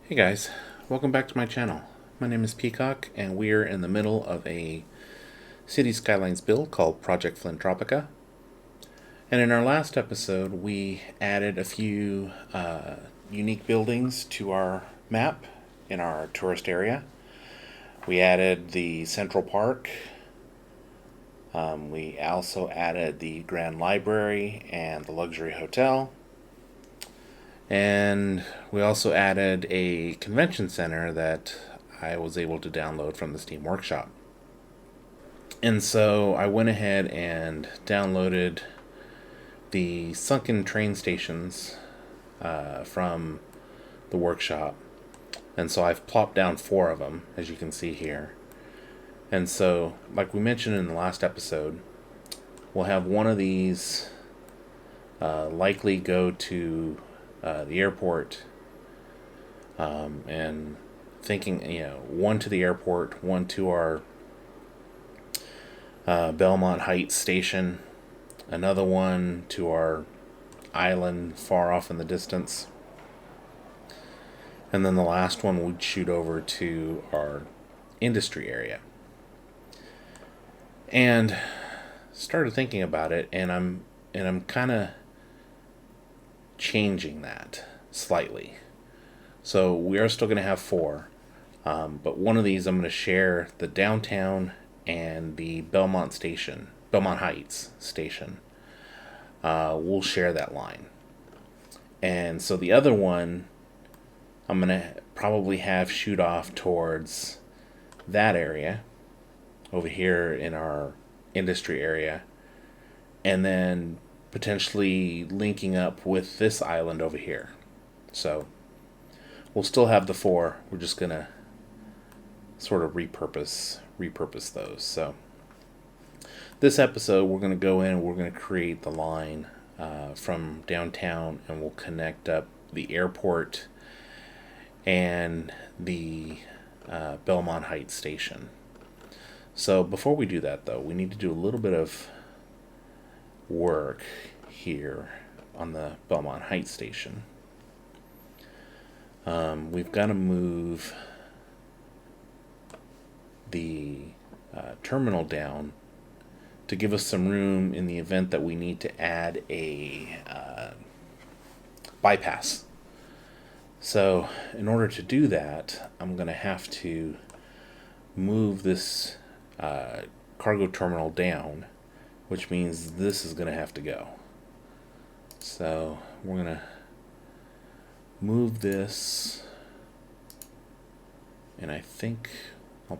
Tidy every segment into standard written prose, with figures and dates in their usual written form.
Hey guys, welcome back to my channel. My name is Peacock and we're in the middle of a Cities Skylines build called Project Flintropica. And in our last episode we added a few unique buildings to our map in our tourist area. We added the Central Park. We also added the Grand Library and the Luxury Hotel. And we also added a convention center that I was able to download from the Steam Workshop. And so I went ahead and downloaded the sunken train stations from the workshop. And so I've plopped down 4 of them, as you can see here. And so, like we mentioned in the last episode, we'll have one of these likely go to the airport, and thinking, one to the airport, one to our Belmont Heights station, another one to our island far off in the distance, and then the last one would shoot over to our industry area. And started thinking about it, and I'm kind of changing that slightly. So we are still going to have 4, but one of these I'm going to share the downtown and the Belmont Heights station. We'll share that line. And so the other one I'm going to probably have shoot off towards that area over here in our industry area, and then potentially linking up with this island over here. So we'll still have the 4. We're just gonna sort of repurpose those. So this episode we're gonna go in and we're gonna create the line from downtown, and we'll connect up the airport and the Belmont Heights station. So before we do that though, we need to do a little bit of work here on the Belmont Heights station. We've got to move the terminal down to give us some room in the event that we need to add a bypass. So in order to do that, I'm going to have to move this cargo terminal down, which means this is going to have to go. So we're going to move this, and I think I'll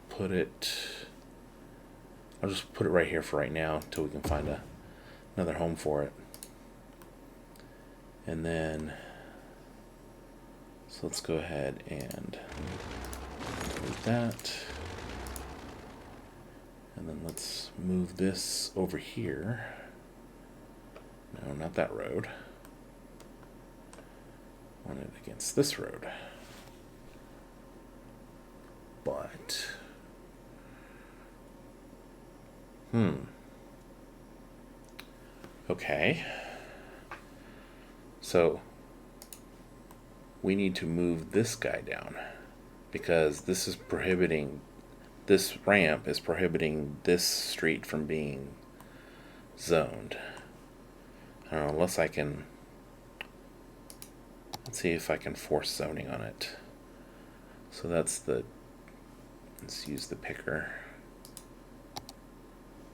just put it right here for right now until we can find another home for it. And then, so let's go ahead and move that. And then let's move this over here. No, not that road. I want it against this road. But, okay. So, we need to move this guy down, because this ramp is prohibiting this street from being zoned. I don't know, unless I can, let's see if I can force zoning on it. So let's use the picker.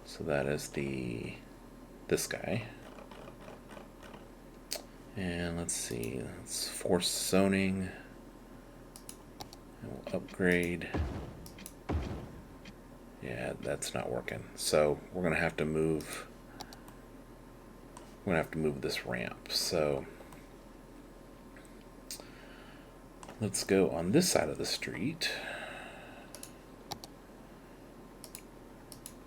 So that is this guy. And let's see, let's force zoning. And we'll upgrade. Yeah, that's not working. So we're gonna have to move this ramp. So let's go on this side of the street.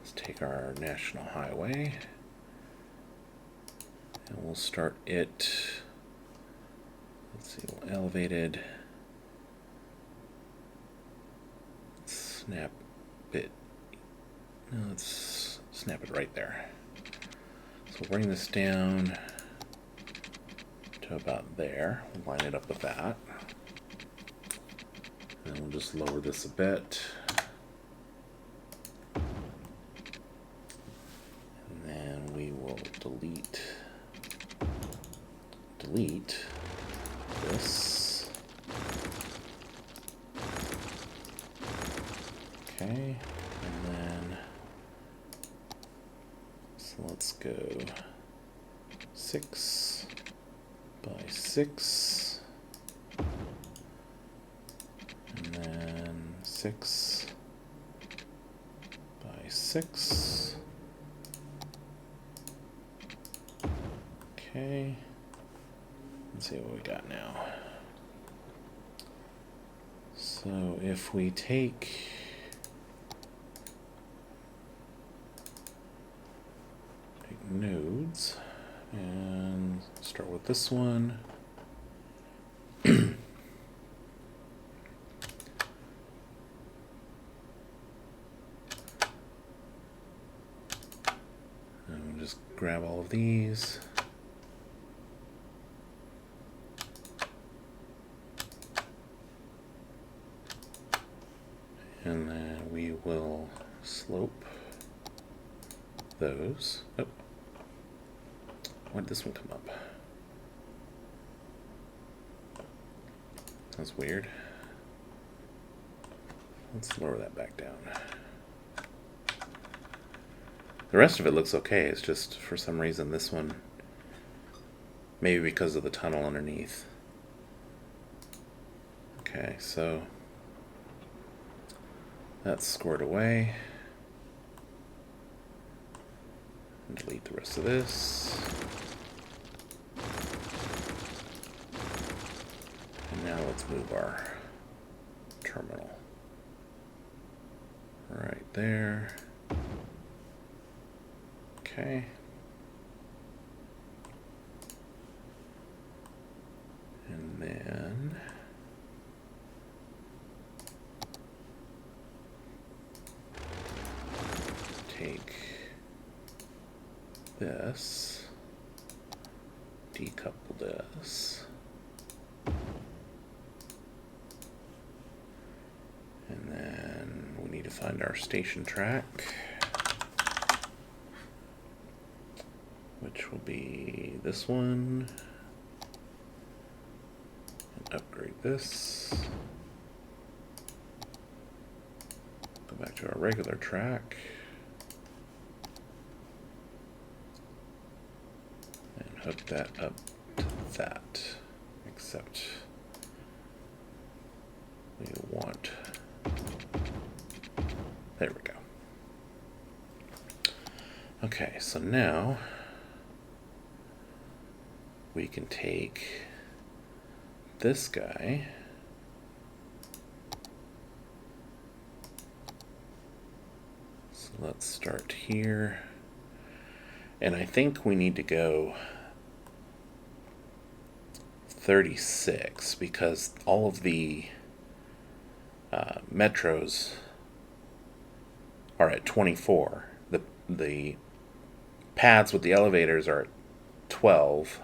Let's take our national highway and we'll start it. Let's see, we'll elevate it. Snap it. No, let's snap it right there. So we'll bring this down to about there. We'll line it up with that. just lower this a bit. And then we will delete this. Okay, and then so let's go 6 by 6, and then 6 by 6. Okay, let's see what we got now. So if we take nodes and start with this one. And we'll just grab all of these. And then we will slope those. Oh. Why did this one come up? That's weird. Let's lower that back down. The rest of it looks okay. It's just for some reason this one, maybe because of the tunnel underneath. Okay, so that's squared away. And delete the rest of this. And now let's move our terminal right there. Okay. And then take this, decouple this, and then we need to find our station track, which will be this one, and upgrade this, go back to our regular track, and hook that up to that, except we want, there we go. Okay, so now we can take this guy so let's start here, and I think we need to go 36 because all of the metros are at 24. The pads with the elevators are at 12.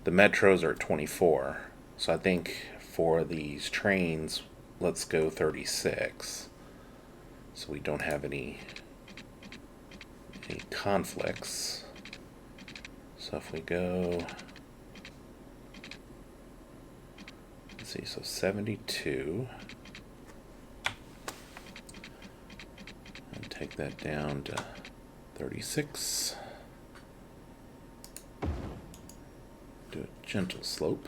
The metros are at 24. So I think for these trains, let's go 36. So we don't have any conflicts. So if we go, let's see, so 72. And take that down to 36. Do a gentle slope.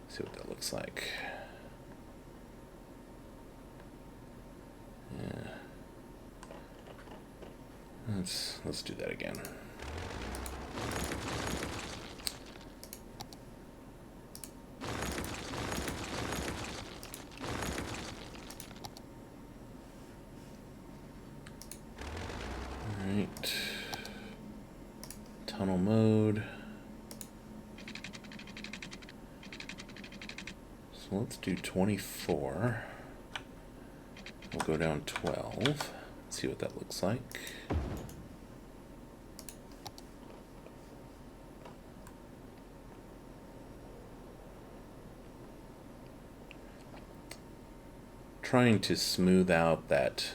See what that looks like. Yeah. Let's do that again. Alright. Tunnel mode. So let's do 24. We'll go down 12. See what that looks like. trying to smooth out that,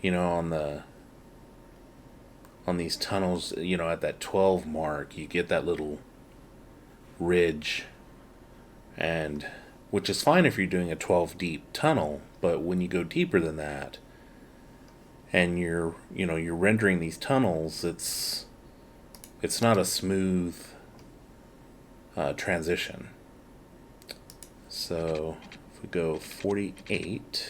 on these tunnels, at that 12 mark, you get that little ridge, and which is fine if you're doing a 12 deep tunnel, but when you go deeper than that, and you're rendering these tunnels, it's not a smooth transition. So if we go 48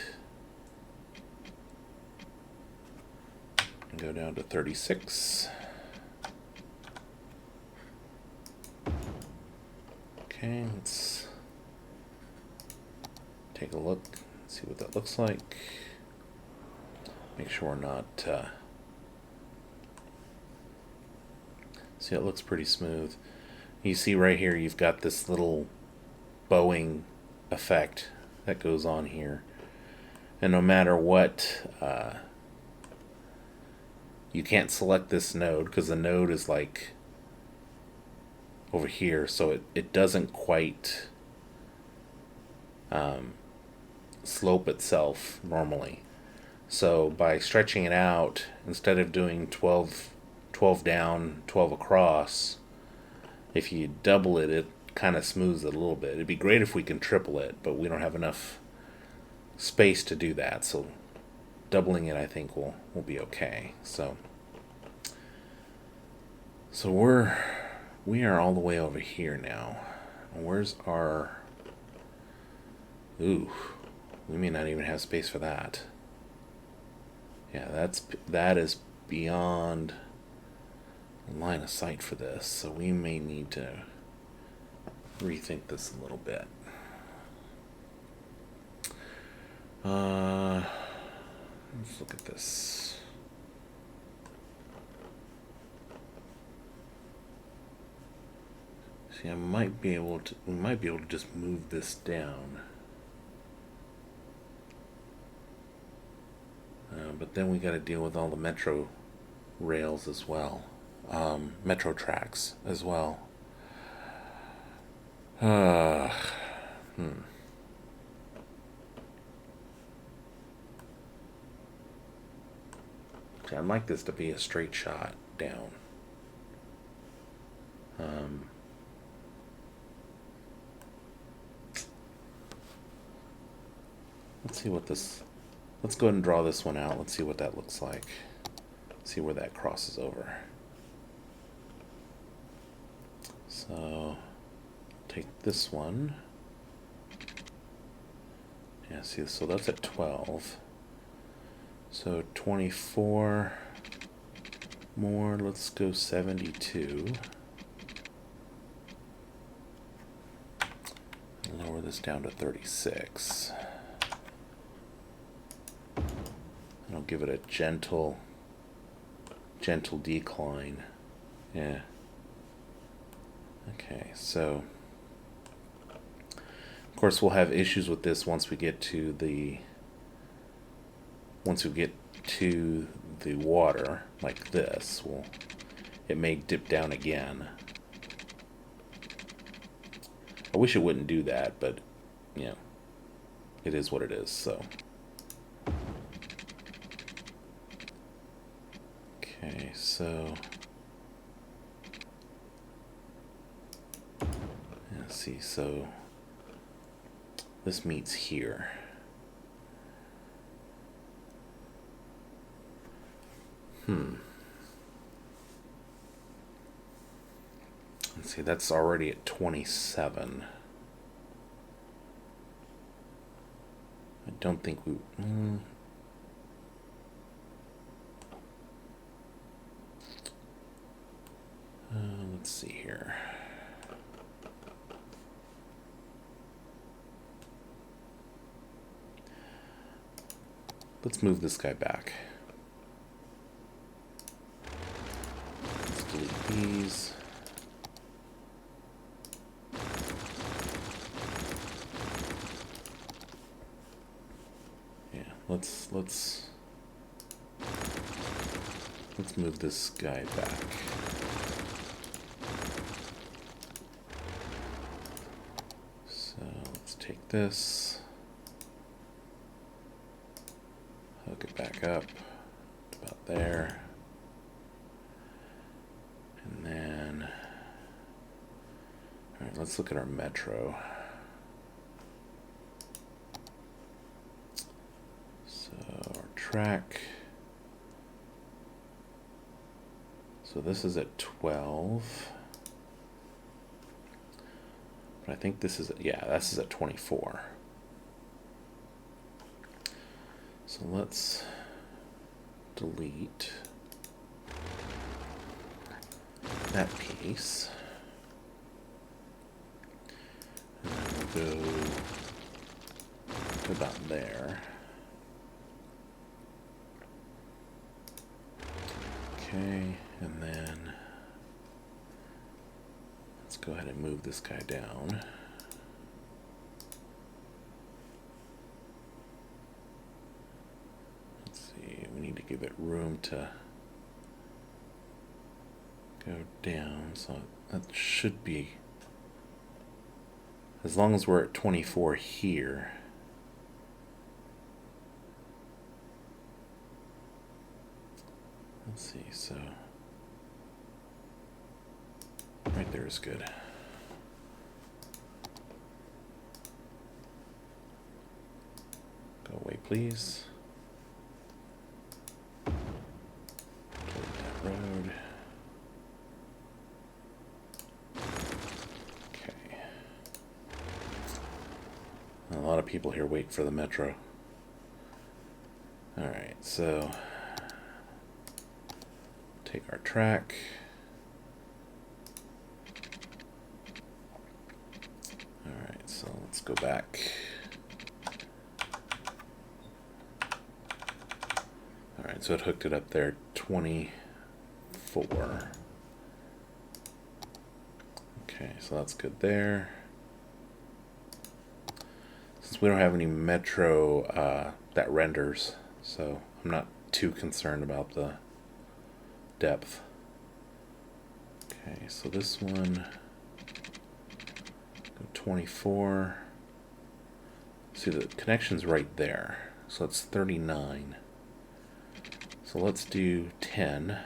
and go down to 36. Okay, let's take a look, see what that looks like. Make sure we're not... see, it looks pretty smooth. You see right here, you've got this little bowing effect that goes on here. And no matter what, you can't select this node because the node is like over here, so it doesn't quite slope itself normally. So by stretching it out, instead of doing 12 down, 12 across, if you double it, it kind of smooths it a little bit. It'd be great if we can triple it, but we don't have enough space to do that. So doubling it, I think, will be okay. So we are all the way over here now. Where's our... Ooh, we may not even have space for that. Yeah, that is beyond line of sight for this, so we may need to rethink this a little bit. Let's look at this. See, we might be able to just move this down. But then we got to deal with all the metro rails as well, metro tracks as well. See, I'd like this to be a straight shot down. Let's see what this... Let's go ahead and draw this one out. Let's see what that looks like. See where that crosses over. So, take this one. Yeah, see, so that's at 12. So 24 more, let's go 72. Lower this down to 36. I'll give it a gentle decline. Yeah. Okay, so of course we'll have issues with this once we get to the water like this. It may dip down again. I wish it wouldn't do that, but it is what it is. So okay, so let's see, so this meets here. Let's see, that's already at 27. I don't think we... let's see here. Let's move this guy back. Let's delete these. Yeah, let's move this guy back. So let's take this. hook it back up to about there. And then, all right, let's look at our metro. So our track, so this is at 12. But I think this is, yeah, this is at 24. So let's delete that piece. And then we'll go to about there. Okay, and then let's go ahead and move this guy down. Let's see, we need to give it room to go down, so that should be, as long as we're at 24 here. Let's see, so right there is good. Go away, please. Delete that road. Okay. A lot of people here wait for the metro. All right, so take our track. All right, so let's go back. All right, so it hooked it up there, 24. Okay, so that's good there. Since we don't have any metro that renders, so I'm not too concerned about the depth. Okay, so this one, go 24. See, the connection's right there, so it's 39. So let's do 10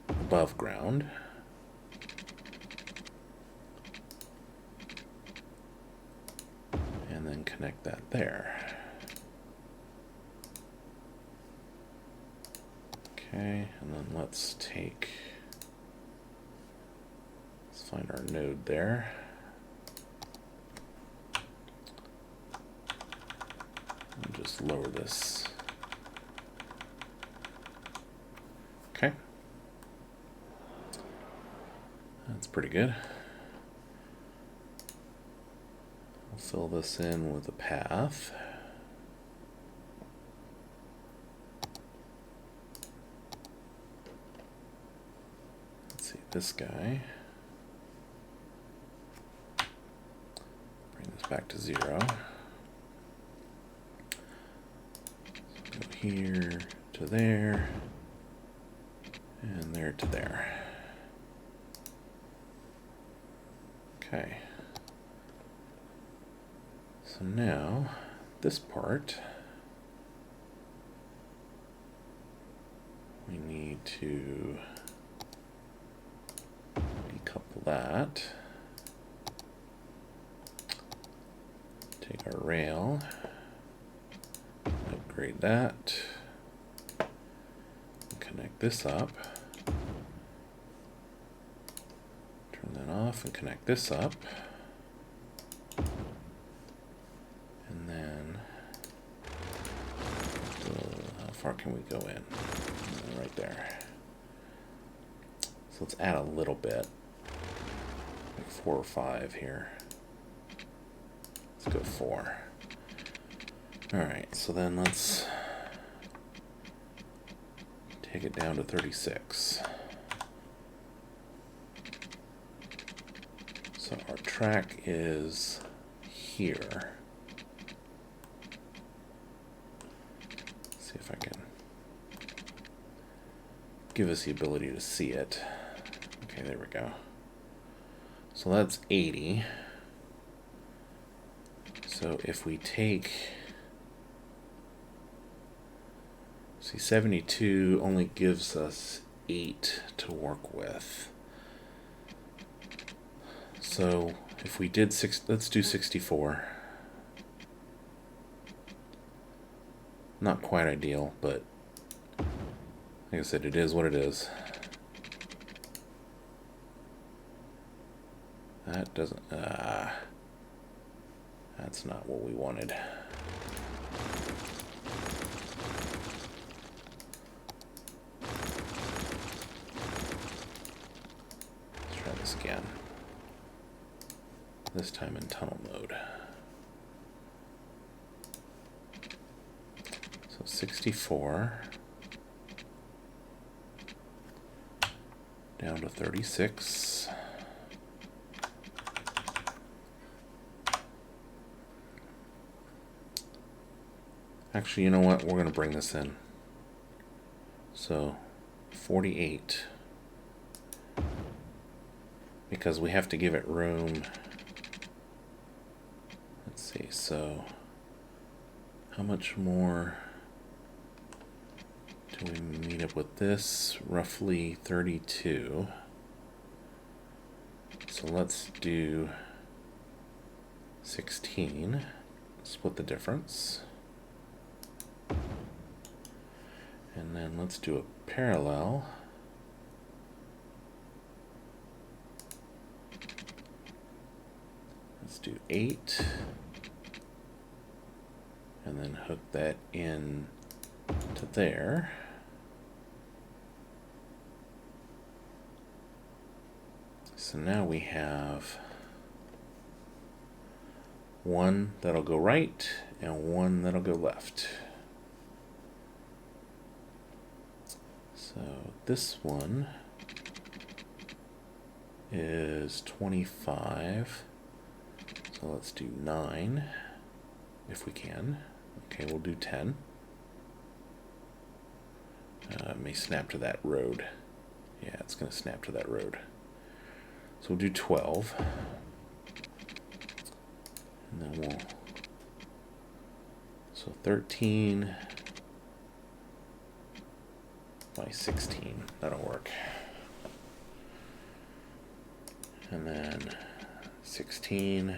above ground. And then connect that there. Okay, and then let's find our node there. And just lower this. Okay. That's pretty good. I'll fill this in with a path. This guy. Bring this back to 0. So go here to there, and there to there. Okay. So now, this part, we need to decouple that, take our rail, upgrade that, connect this up, turn that off and connect this up, and then how far can we go in? Right there. So let's add a little bit. 4 or 5 here. Let's go 4. Alright, so then let's take it down to 36. So our track is here. Let's see if I can give us the ability to see it. Okay, there we go. So that's 80. So if we take See, 72 only gives us 8 to work with. So if we did let's do 64. Not quite ideal, but like I said, it is what it is. That doesn't, that's not what we wanted. Let's try this again. This time in tunnel mode. So 64 down to 36. Actually, you know what? We're going to bring this in. So 48. Because we have to give it room. Let's see, so how much more do we meet up with this? Roughly 32. So let's do 16. Split the difference. And then let's do a parallel. Let's do 8. And then hook that in to there. So now we have one that'll go right and one that'll go left. So this one is 25. So let's do 9 if we can. Okay, we'll do 10. It may snap to that road. Yeah, it's going to snap to that road. So we'll do 12. And then we'll... So 13 by 16. That'll work. And then 16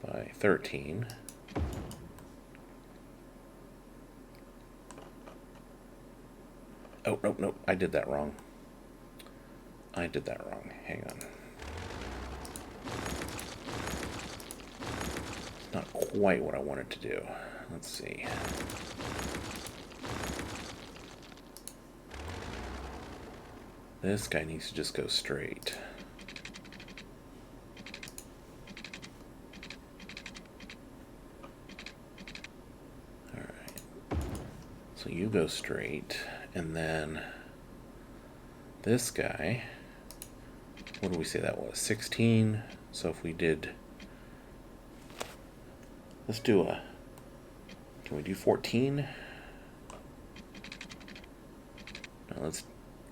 by 13. Oh, nope, I did that wrong. Hang on. It's not quite what I wanted to do. Let's see. This guy needs to just go straight. Alright. So you go straight, and then this guy, what do we say that was? 16. So if we did, let's do a, can we do 14? No, let's,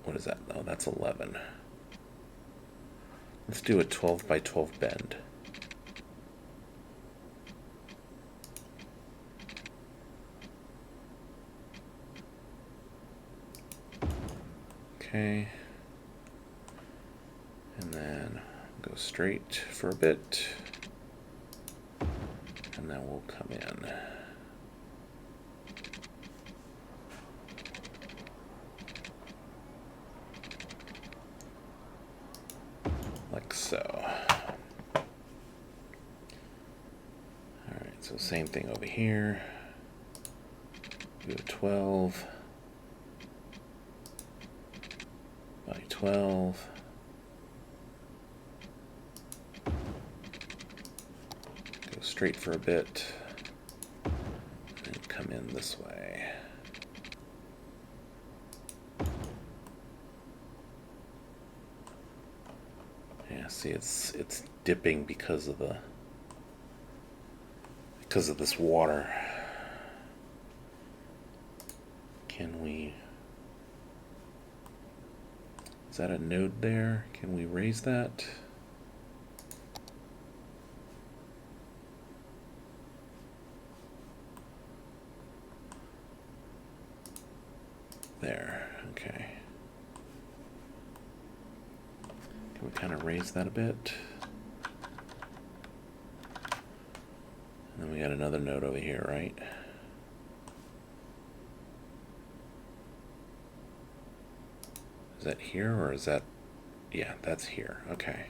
what is that? Oh, that's 11. Let's do a 12 by 12 bend. Okay. And then go straight for a bit. And then we'll come in. Like so. Alright, so same thing over here. Do a 12 by 12. Go straight for a bit. And come in this way. Yeah, see, it's dipping because of this water. Can we? Is that a node there? Can we raise that? there. Okay. Can we kind of raise that a bit? And then we got another node over here, right? Is that here or is that... Yeah, that's here. Okay.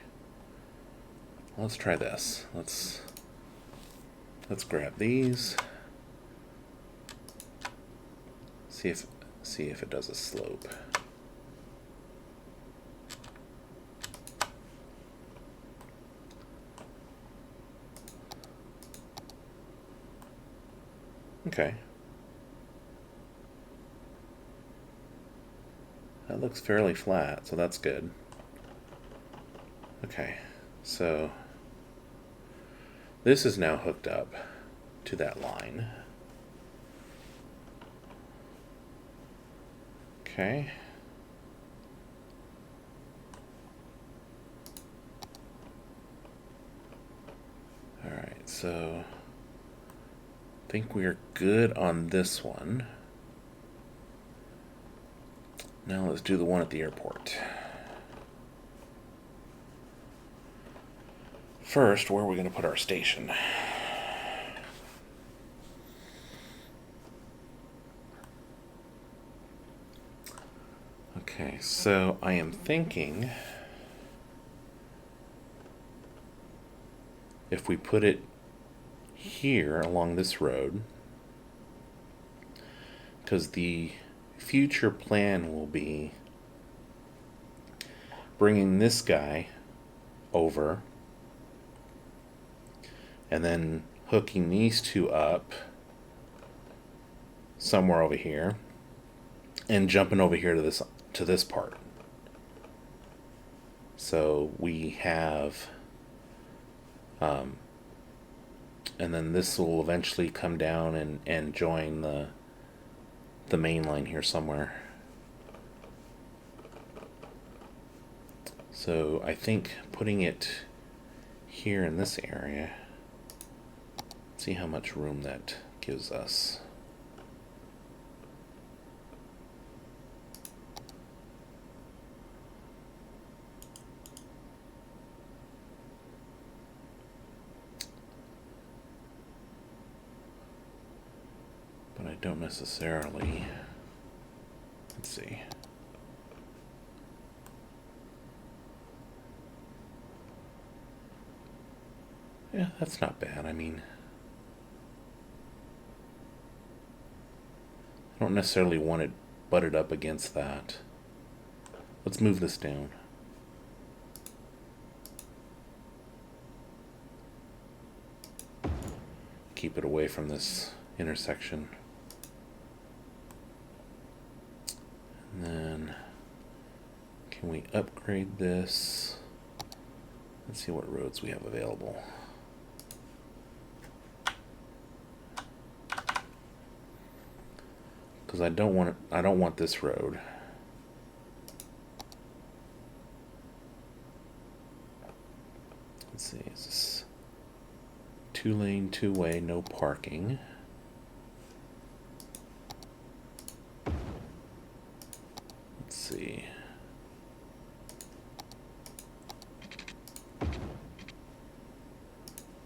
Let's try this. Let's grab these. See if it does a slope. Okay. That looks fairly flat, so that's good. Okay, so this is now hooked up to that line. Okay. All right, so I think we're good on this one. Now let's do the one at the airport. First, where are we going to put our station? Okay, so I am thinking if we put it here along this road, because the future plan will be bringing this guy over and then hooking these two up somewhere over here and jumping over here to this part. So we have and then this will eventually come down and join the main line here somewhere. So I think putting it here in this area, see how much room that gives us. But I don't necessarily, let's see. Yeah, that's not bad. I mean, I don't necessarily want it butted up against that. Let's move this down. Keep it away from this intersection. And then, can we upgrade this? Let's see what roads we have available. Because I don't want this road. Let's see, is this 2-lane, 2-way, no parking? Let's see.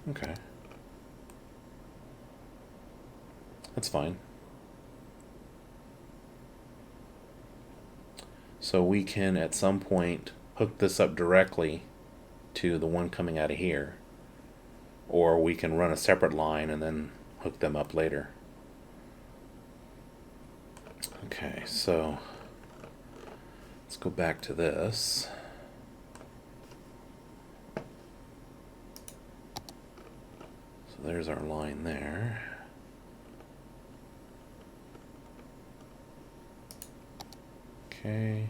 Okay. That's fine. So we can, at some point, hook this up directly to the one coming out of here. Or we can run a separate line and then hook them up later. Okay, so let's go back to this. So there's our line there. Okay,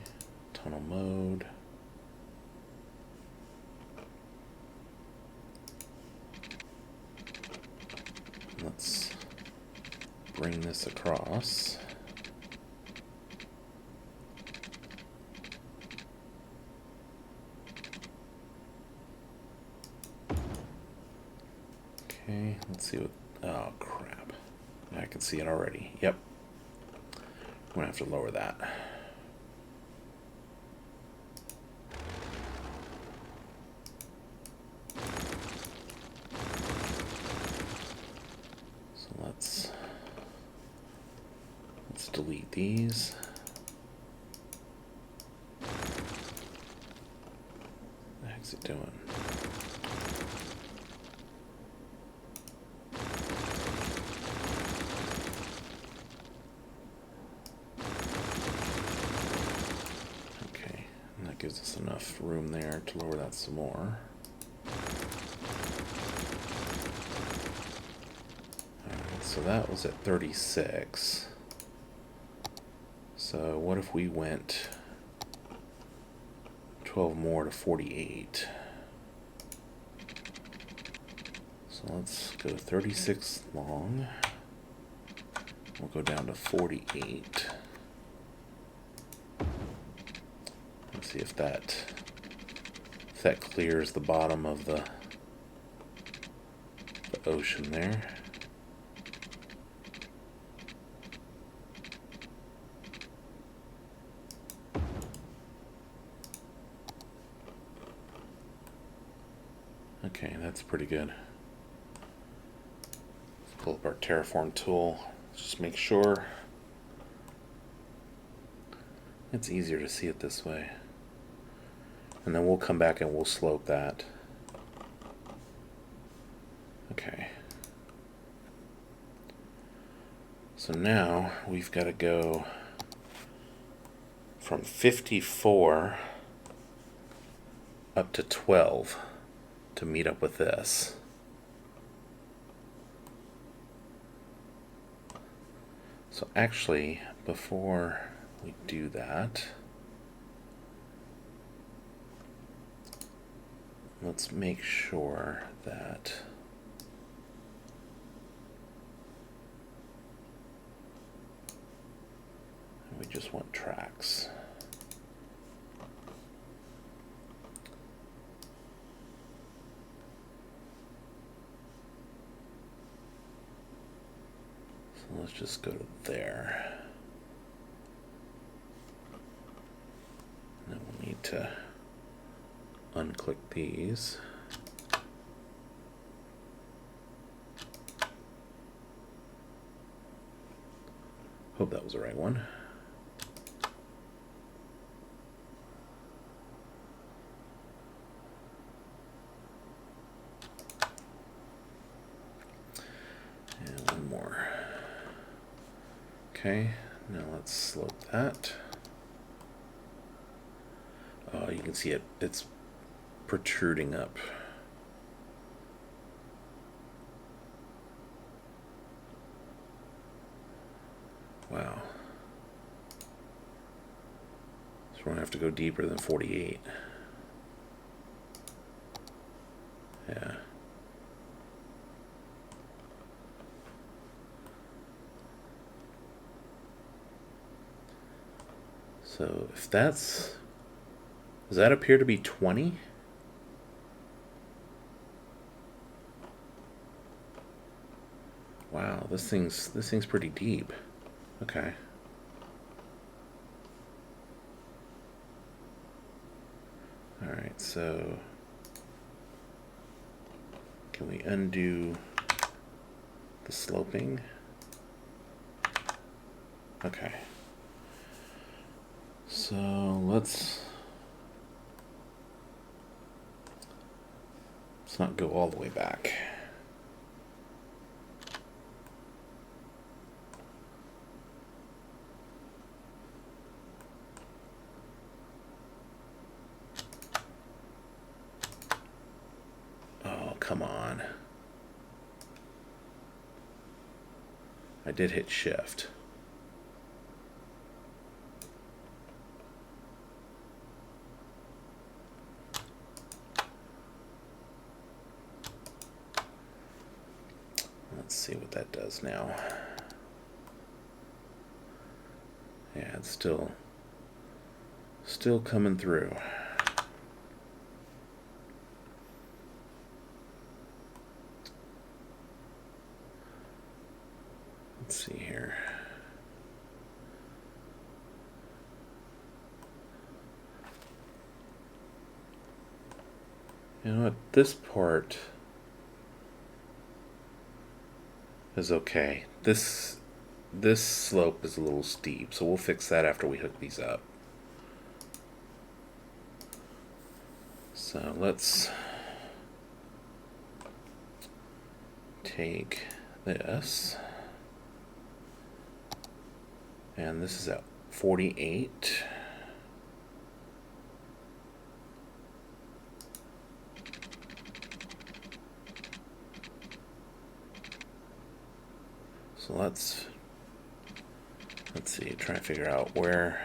tunnel mode. Let's bring this across. Okay, let's see what, oh crap. I can see it already. Yep. I'm going to have to lower that. So let's delete these. What the heck's it doing? Gives us enough room there to lower that some more. Alright, so that was at 36. So what if we went 12 more to 48? So let's go 36 long. We'll go down to 48. See if that clears the bottom of the ocean there. Okay, that's pretty good. Let's pull up our terraform tool. Just make sure it's easier to see it this way. And then we'll come back and we'll slope that. Okay. So now we've got to go from 54 up to 12 to meet up with this. So actually, before we do that, let's make sure that we just want tracks. So let's just go to there. And then we'll need to unclick these. Hope that was the right one. And one more. Okay, now let's slope that. Oh, you can see it's protruding up. Wow. So we're going to have to go deeper than 48. Yeah. So if that's... Does that appear to be 20? Wow, this thing's pretty deep. Okay. All right, so can we undo the sloping? Okay. So let's not go all the way back. Oh, come on. I did hit shift. Let's see what that does now. Yeah, it's still coming through. Let's see here. You know what? This part is okay. This slope is a little steep, so we'll fix that after we hook these up. So let's take this, and this is at 48. So let's see, try to figure out where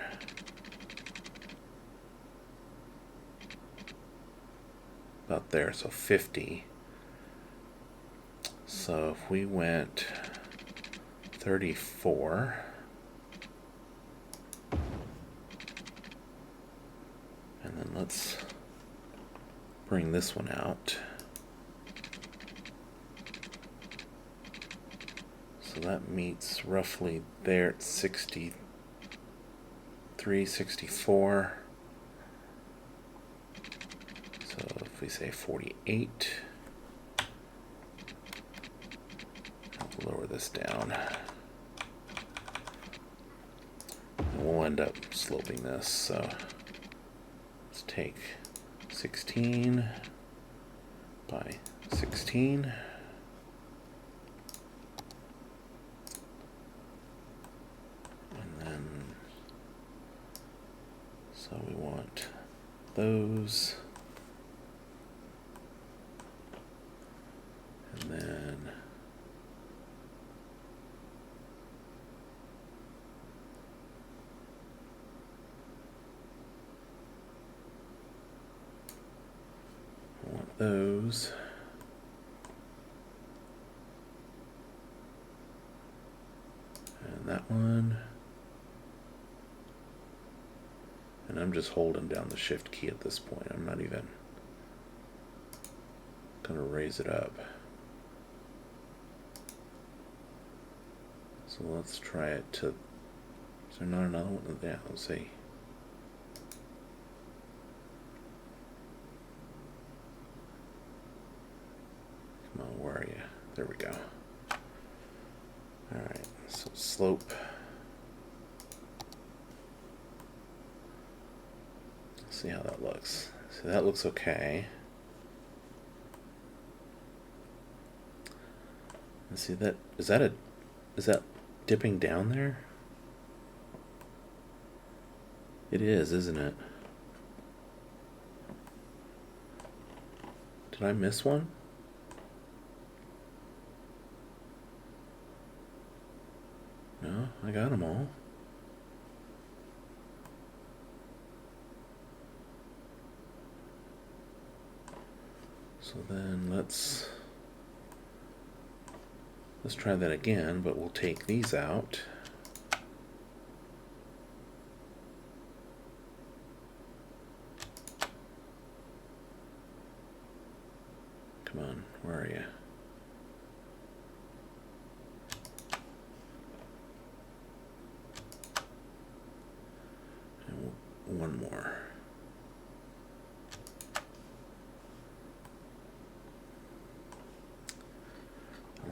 about there, so 50. So if we went 34, and then let's bring this one out. So that meets roughly there at 63, 64. So if we say 48, I'll lower this down. And we'll end up sloping this. So let's take 16 by 16. So we want those, and then I want those, and that one. And I'm just holding down the shift key at this point. I'm not even going to raise it up. So let's try it to, is there not another one? Yeah, let's see. Come on, where are you? There we go. Alright, so slope. See how that looks. So that looks okay. And see that, is that dipping down there? It is, isn't it? Did I miss one? No, I got them all. So then let's try that again, but we'll take these out. Come on, where are you? And one more.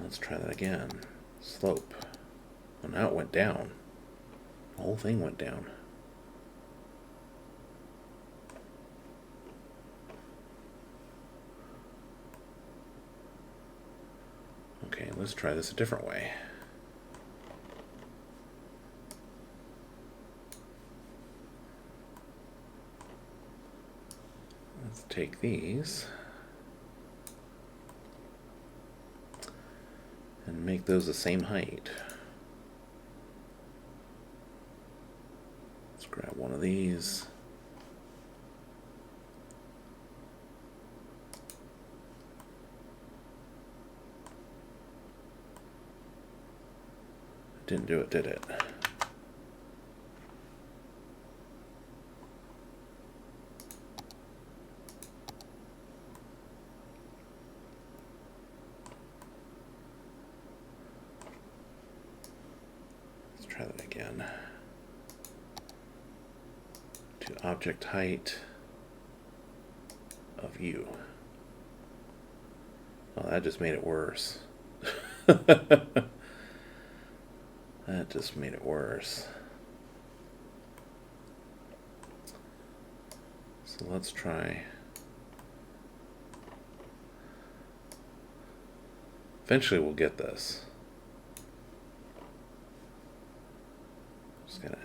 Let's try that again. Slope. Well, now it went down. The whole thing went down. Okay, let's try this a different way. Let's take these and make those the same height. Let's grab one of these. Didn't do it, did it? Let's try that again. To object height of U. that just made it worse. That just made it worse. So let's try. Eventually we'll get this. Just gonna.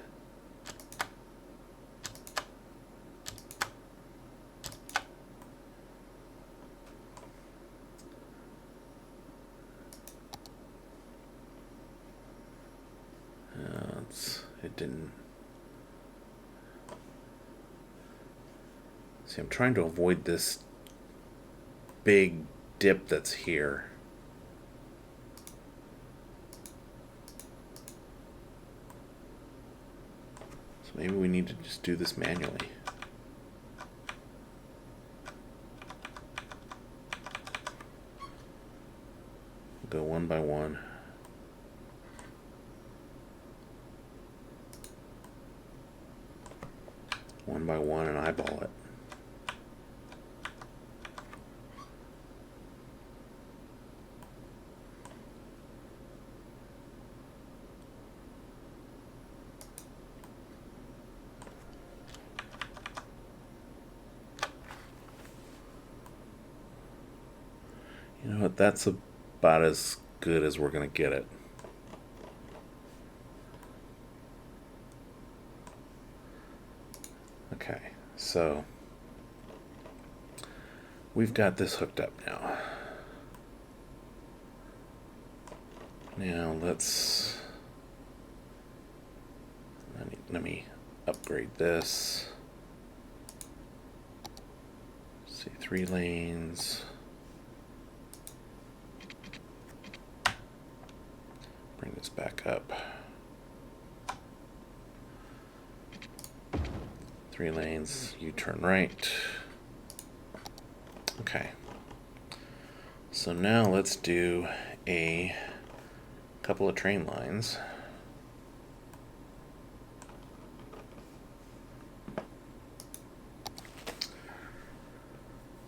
It didn't. See, I'm trying to avoid this big dip that's here. So maybe we need to just do this manually. We'll go one by one. One by one and eyeball it. You know what? That's about as good as we're going to get it. Okay, so we've got this hooked up now. Now let me upgrade this. Let's see, 3 lanes. Bring this back up. 3 lanes, you turn right. Okay. So now let's do a couple of train lines.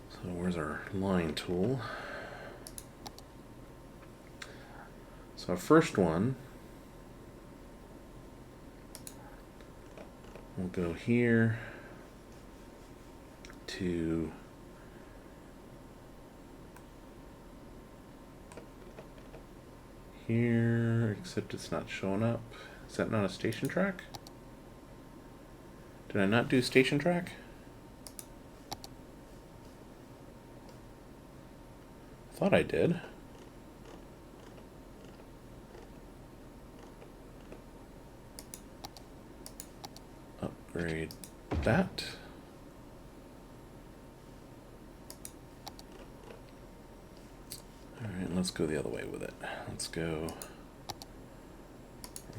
So where's our line tool? So our first one, we'll go here to here, except it's not showing up. Is that not a station track? Did I not do station track? Thought I did. Upgrade that. Alright, let's go the other way with it. Let's go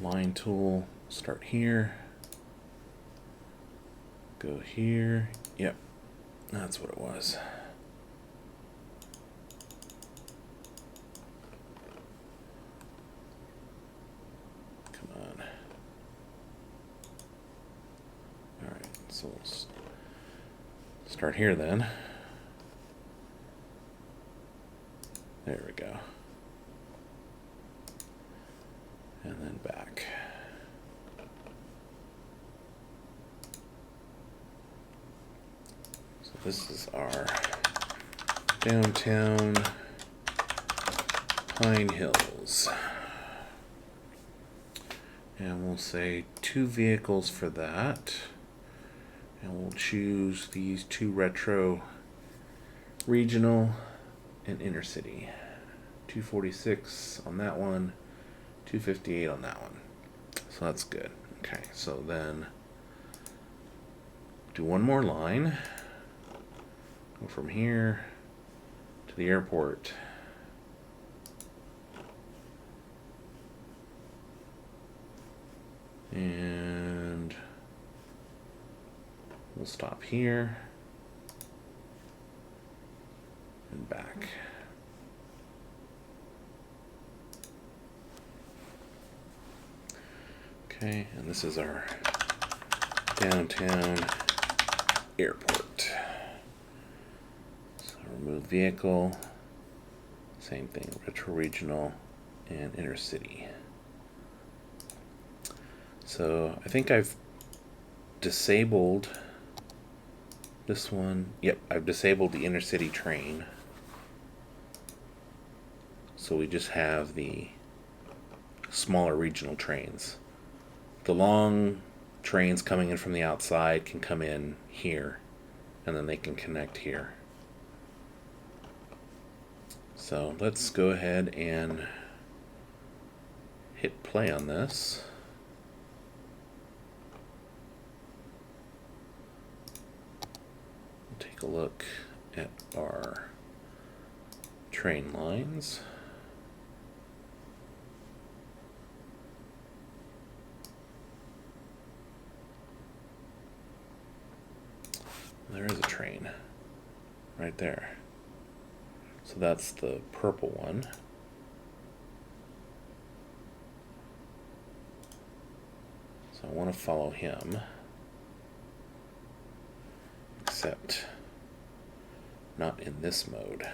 line tool, start here, go here. Yep, that's what it was. Come on. Alright, so we'll start here then. There we go. And then back. So this is our downtown Pine Hills. And we'll say 2 vehicles for that. And we'll choose these 2 retro, regional, and intercity. 246 on that one, 258 on that one. So that's good. Okay, so then do one more line. Go from here to the airport. And we'll stop here and back. Okay, and this is our downtown airport. So remove vehicle, Same thing, retro regional and intercity. So I think I've disabled this one. Yep, I've disabled the intercity train. So we just have the smaller regional trains. The long trains coming in from the outside can come in here, and then they can connect here. So let's go ahead and hit play on this. Take a look at our train lines. There is a train right there. So that's the purple one. So I want to follow him. Except not in this mode.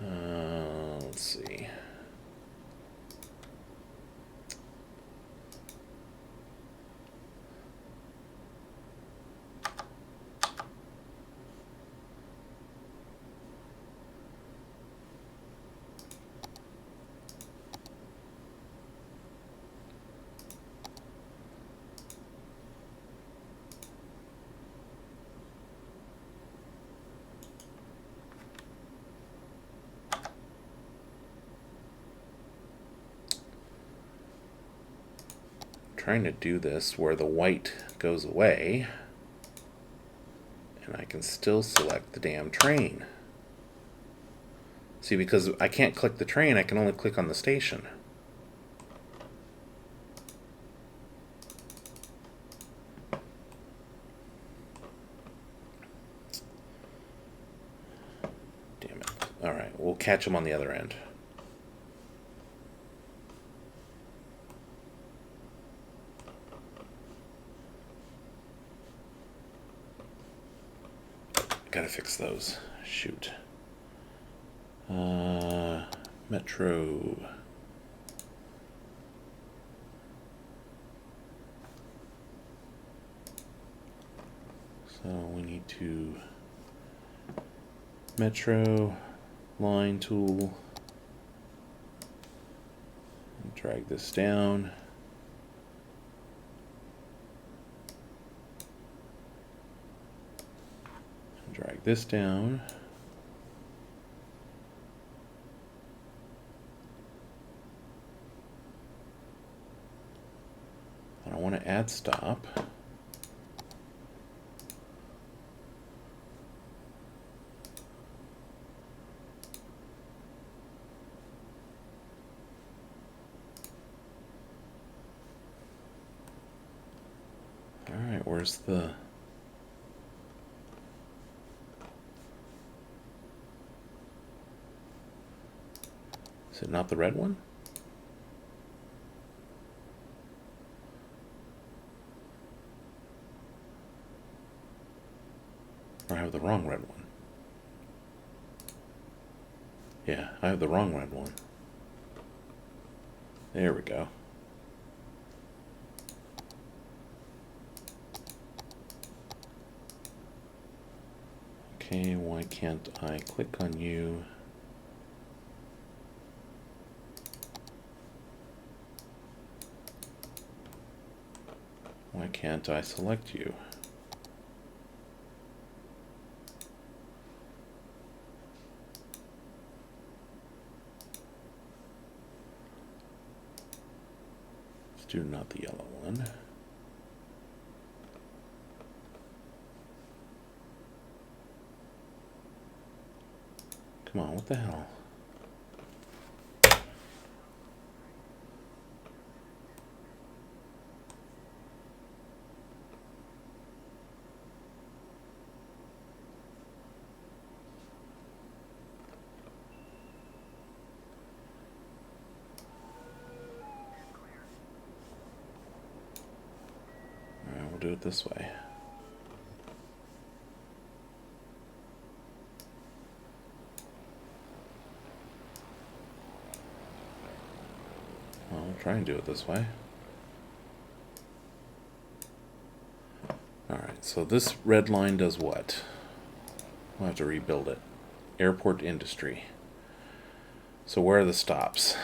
Let's see. Trying to do this where the white goes away and I can still select the damn train. See, because I can't click the train, I can only click on the station. Damn it. Alright, we'll catch them on the other end. Gotta fix those. Shoot. Metro. So we need to Metro line tool. Drag this down. Drag this down. And I want to add stop. All right, where's the... Is it not the red one? Or I have the wrong red one? Yeah, I have the wrong red one. There we go. Okay, why can't I click on you? Why can't I select you? Let's do not the yellow one. Come on, what the hell? Do it this way. try and do it this way. Alright, so this red line does what? We'll have to rebuild it. Airport industry. So where are the stops?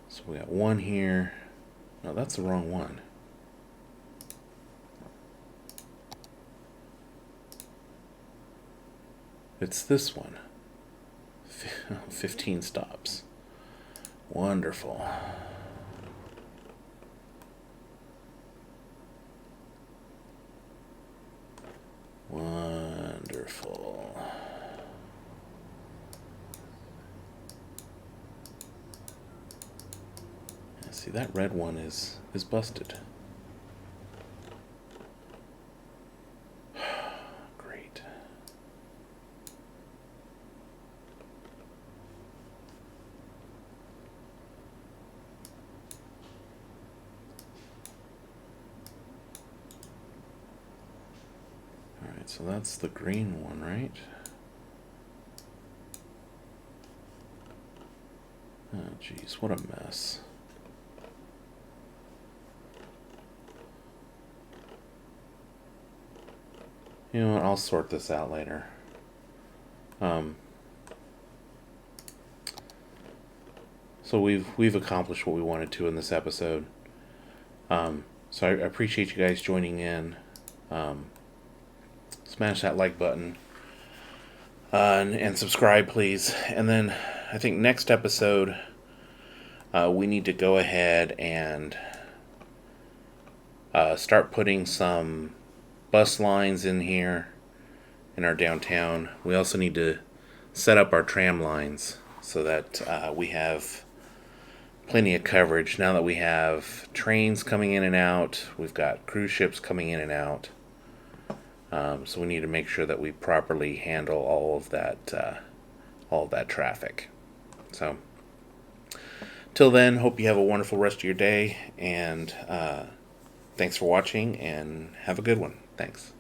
So we got one here. No, that's the wrong one. It's this one. 15 stops. Wonderful. Wonderful. Yeah, see, that red one is busted. Great. Alright, so that's the green one, right? Oh, jeez, what a mess. You know what, I'll sort this out later. So we've accomplished what we wanted to in this episode. So I appreciate you guys joining in. Smash that like button. And subscribe, please. And then I think next episode, we need to go ahead and start putting some bus lines in here in our downtown. We also need to set up our tram lines so that we have plenty of coverage. Now that we have trains coming in and out, we've got cruise ships coming in and out. So we need to make sure that we properly handle all of that traffic. So, till then, hope you have a wonderful rest of your day, and thanks for watching, and have a good one. Thanks.